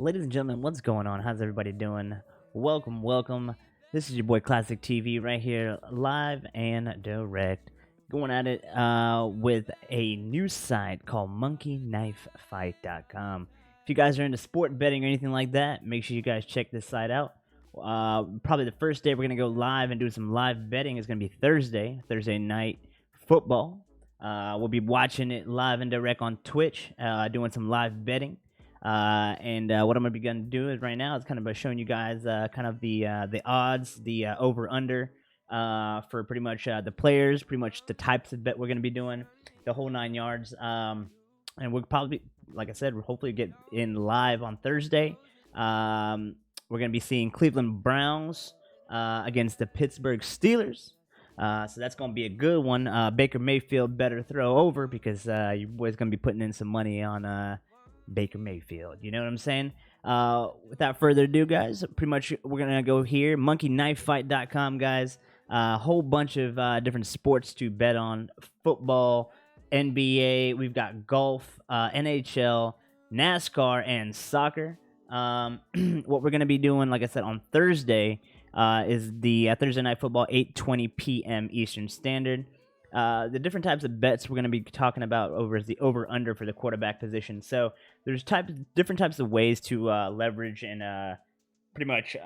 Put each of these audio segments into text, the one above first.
Ladies and gentlemen, what's going on? How's everybody doing? Welcome, welcome. This is your boy Classic TV right here, live and direct. Going at it with a new site called MonkeyKnifeFight.com. If you guys are into sport betting or anything like that, make sure you guys check this site out. Probably the first day we're going to go live and do some live betting is going to be Thursday night football. We'll be watching it live and direct on Twitch, doing some live betting. And what I'm going to do is right now is kind of showing you guys kind of the odds, the over-under for pretty much the players, pretty much the types of bet we're going to be doing, the whole 9 yards. And we'll probably, like I said, we'll hopefully get in live on Thursday. We're going to be seeing Cleveland Browns against the Pittsburgh Steelers. So that's going to be a good one. Baker Mayfield better throw over because your boy's going to be putting in some money on Baker Mayfield. You know what I'm saying? Without further ado, guys, pretty much we're going to go here. MonkeyKnifeFight.com, guys. A whole bunch of different sports to bet on. Football, NBA, we've got golf, NHL, NASCAR, and soccer. What we're going to be doing, like I said, on Thursday is the Thursday Night Football, 8:20 p.m. Eastern Standard. The different types of bets we're going to be talking about is the over-under for the quarterback position. So there's different types of ways to leverage and pretty much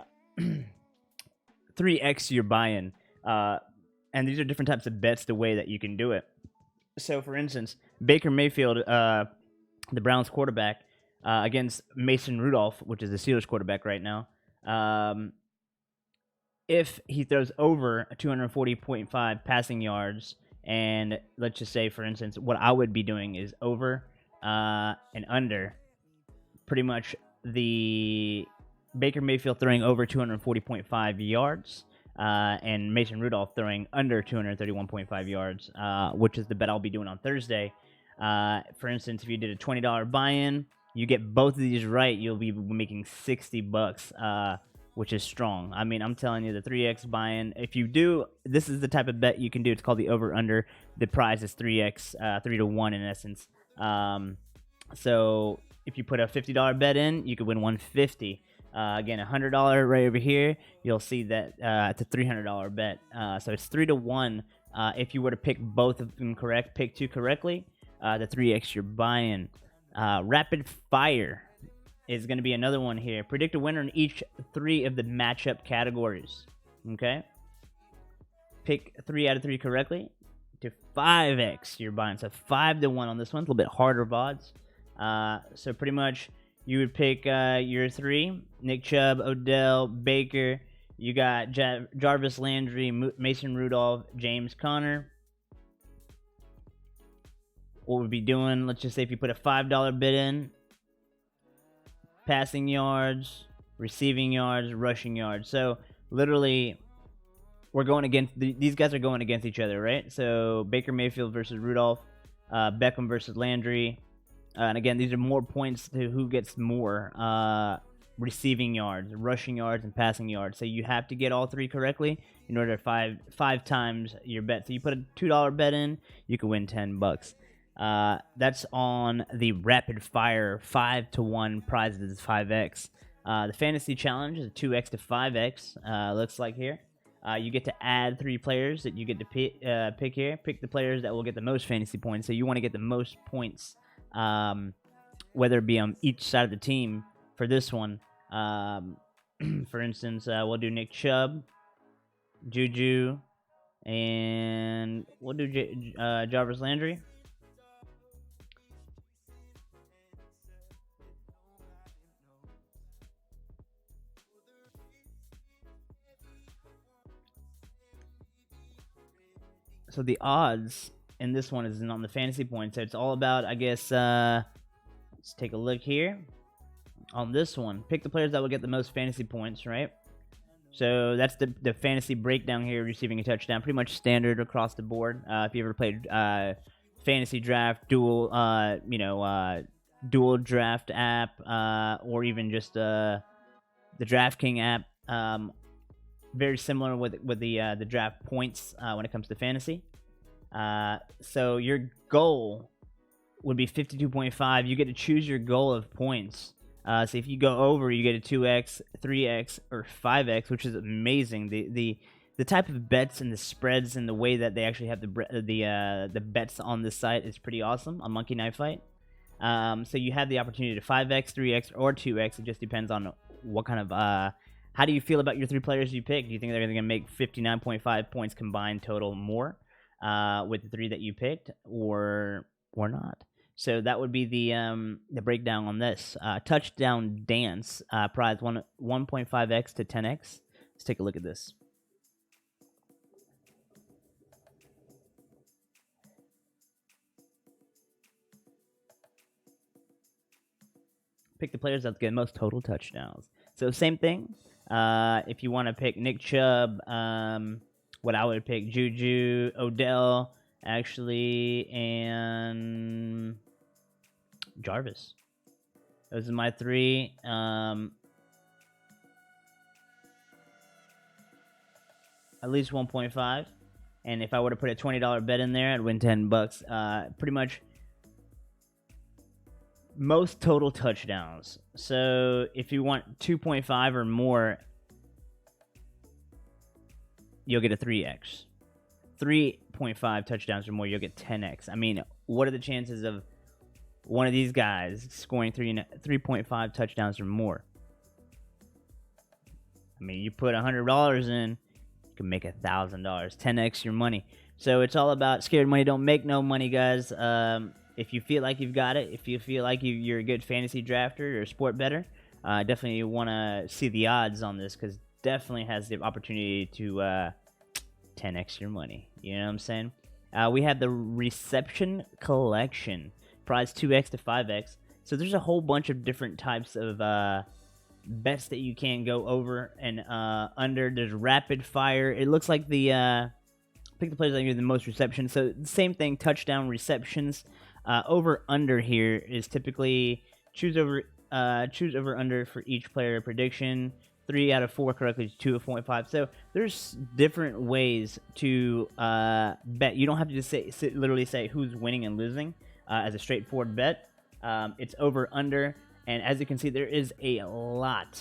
3x your buy-in. And these are different types of bets, the way that you can do it. So, for instance, Baker Mayfield, the Browns quarterback, against Mason Rudolph, which is the Steelers quarterback right now. If he throws over 240.5 passing yards, and let's just say, for instance, what I would be doing is over and under. Pretty much the Baker Mayfield throwing over 240.5 yards, and Mason Rudolph throwing under 231.5 yards, which is the bet I'll be doing on Thursday. For instance, if you did a $20 buy-in, you get both of these right, you'll be making $60, which is strong. I mean, I'm telling you, the 3x buy-in, if you do, this is the type of bet you can do. It's called the over-under. The prize is 3x, 3 to 1 in essence. So if you put a $50 bet in, you could win $150. Again, $100 right over here, you'll see that it's a $300 bet. So it's 3 to 1. If you were to pick both of them correct, pick two correctly, the 3x your buy-in. Rapid Fire is going to be another one here. Predict a winner in each 3 of the matchup categories. Okay? Pick 3 out of 3 correctly to 5x your buy-in. So 5 to 1 on this one. It's a little bit harder of odds. So pretty much you would pick your 3. Nick Chubb, Odell, Baker. You got Jarvis Landry, Mason Rudolph, James Conner. What we'd be doing, let's just say if you put a $5 bid in, passing yards, receiving yards, rushing yards. So literally, we're going against these guys are going against each other, right? So Baker Mayfield versus Rudolph, Beckham versus Landry, and again, these are more points to who gets more receiving yards, rushing yards, and passing yards. So you have to get all 3 correctly in order to five times your bet. So you put a $2 bet in, you can win $10. That's on the Rapid Fire 5 to 1 prize. This is 5x. The Fantasy Challenge is 2x to 5x. Looks like here. You get to add 3 players that you get to pick here. Pick the players that will get the most fantasy points. So you want to get the most points, whether it be on each side of the team for this one. For instance, we'll do Nick Chubb, Juju, and we'll do Jarvis Landry. So the odds in this one is on the fantasy points. So it's all about, I guess, let's take a look here. On this one, pick the players that will get the most fantasy points, right? So that's the fantasy breakdown here, receiving a touchdown. Pretty much standard across the board. If you ever played fantasy draft, dual draft app, or even just the DraftKings app, very similar with the draft points when it comes to fantasy. So your goal would be 52.5. You get to choose your goal of points So if you go over, you get a 2x, 3x, or 5x, which is amazing. The type of bets and the spreads and the way that they actually have the bets on this site is pretty awesome on Monkey Knife Fight. So you have the opportunity to 5x, 3x, or 2x. It just depends on what kind of how do you feel about your 3 players you pick? Do you think they're going to make 59.5 points combined total more with the 3 that you picked, or not? So that would be the breakdown on this. Touchdown dance prize 1.5x to 10x. Let's take a look at this. Pick the players that get most total touchdowns. So same thing. If you want to pick Nick Chubb, what I would pick Juju, Odell, actually, and Jarvis. Those are my 3. At least 1.5. And if I were to put a $20 bet in there, I'd win $10. Pretty much most total touchdowns. So if you want 2.5 or more, you'll get a 3x. 3.5 touchdowns or more, you'll get 10x. I mean, what are the chances of one of these guys scoring 3.5 touchdowns or more? I mean, you put $100 in, you can make $1,000, 10x your money. So it's all about scared money don't make no money, guys. If you feel like you've got it, if you feel like you're a good fantasy drafter or a sport bettor, definitely want to see the odds on this, because definitely has the opportunity to 10x your money. You know what I'm saying? We have the reception collection, prize 2x to 5x. So there's a whole bunch of different types of bets that you can go over and under. There's rapid fire. It looks like the pick the players that give the most reception. So the same thing, touchdown receptions. Over under here is typically choose over under for each player prediction. 3 out of 4 correctly, 2 of 4.5. So there's different ways to bet. You don't have to just literally say who's winning and losing as a straightforward bet. It's over under, and as you can see, there is a lot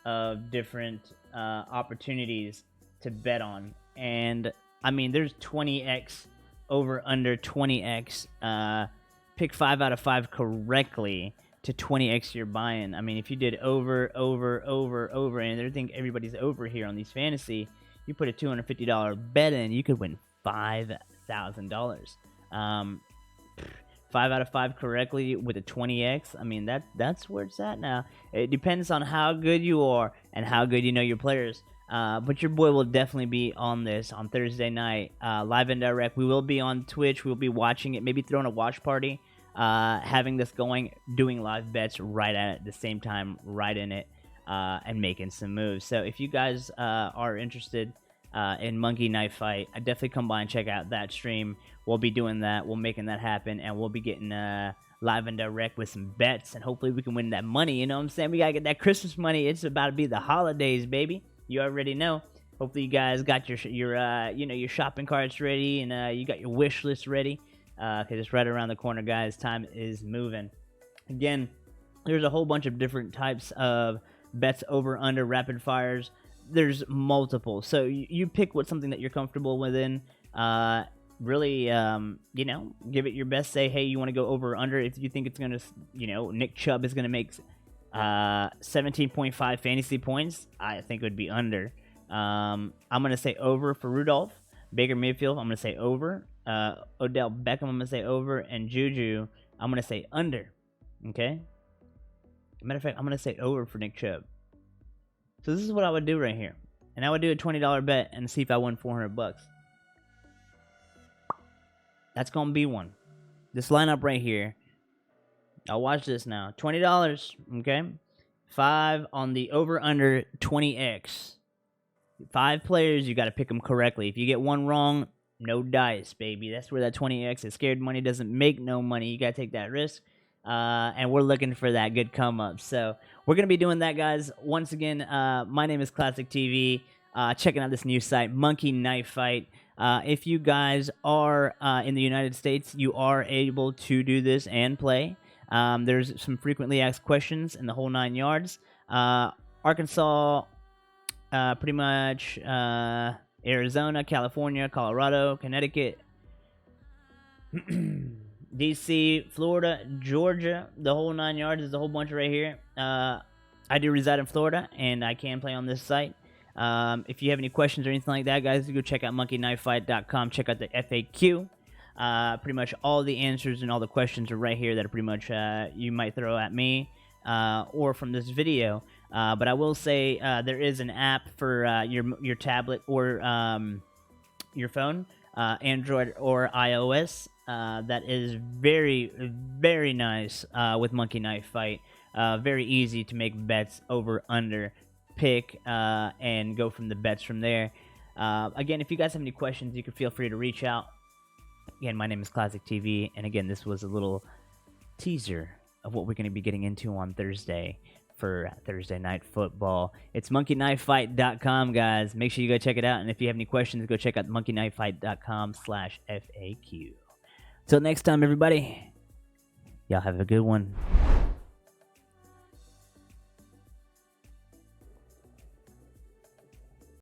of different opportunities to bet on. And I mean, there's 20x. Over under 20x, pick 5 out of 5 correctly to 20x you're buying. I mean, if you did over, and I think everybody's over here on these fantasy, you put a $250 bet in, you could win $5,000. 5 out of 5 correctly with a 20x. I mean, that's where it's at now. It depends on how good you are and how good you know your players. But your boy will definitely be on this on Thursday night, live and direct. We will be on Twitch. We'll be watching it, maybe throwing a watch party, having this going, doing live bets right at the same time, right in it, and making some moves. So if you guys are interested in Monkey Knife Fight, I definitely come by and check out that stream. We'll be doing that. We'll making that happen, and we'll be getting live and direct with some bets, and hopefully we can win that money. You know what I'm saying? We gotta get that Christmas money. It's about to be the holidays, baby. You already know. Hopefully you guys got your shopping carts ready, and you got your wish list ready, because it's right around the corner, guys. Time is moving. Again, there's a whole bunch of different types of bets over under rapid fires. There's multiple, so you pick something that you're comfortable within. Really, give it your best. Say, hey, you want to go over or under. If you think it's gonna, Nick Chubb is gonna make 17.5 fantasy points, I think it would be under. I'm going to say over for Rudolph. Baker Mayfield, I'm going to say over. Odell Beckham, I'm going to say over. And Juju, I'm going to say under. Okay? Matter of fact, I'm going to say over for Nick Chubb. So this is what I would do right here. And I would do a $20 bet and see if I won $400. That's going to be one. This lineup right here. I'll watch this now. $20, okay? 5 on the over-under 20x. 5 players, you got to pick them correctly. If you get one wrong, no dice, baby. That's where that 20x is. Scared money doesn't make no money. You got to take that risk. And we're looking for that good come-up. So we're going to be doing that, guys. Once again, my name is Classic TV. Checking out this new site, Monkey Knife Fight. If you guys are in the United States, you are able to do this and play. There's some frequently asked questions in the whole 9 yards. Arkansas, pretty much Arizona, California, Colorado, Connecticut, DC, Florida, Georgia, the whole 9 yards is a whole bunch right here. I do reside in Florida, and I can play on this site. If you have any questions or anything like that, guys, go check out MonkeyKnifeFight.com. Check out the FAQ. Pretty much all the answers and all the questions are right here that are pretty much you might throw at me or from this video. But I will say there is an app for your tablet or your phone, Android or iOS, that is very, very nice with Monkey Knife Fight. Very easy to make bets over, under, pick, and go from the bets from there. Again, if you guys have any questions, you can feel free to reach out. Again, my name is Classic TV, and again, this was a little teaser of what we're going to be getting into on Thursday for Thursday Night Football. It's MonkeyKnifeFight.com, guys. Make sure you go check it out, and if you have any questions, go check out MonkeyKnifeFight.com/FAQ. Till next time, everybody, y'all have a good one.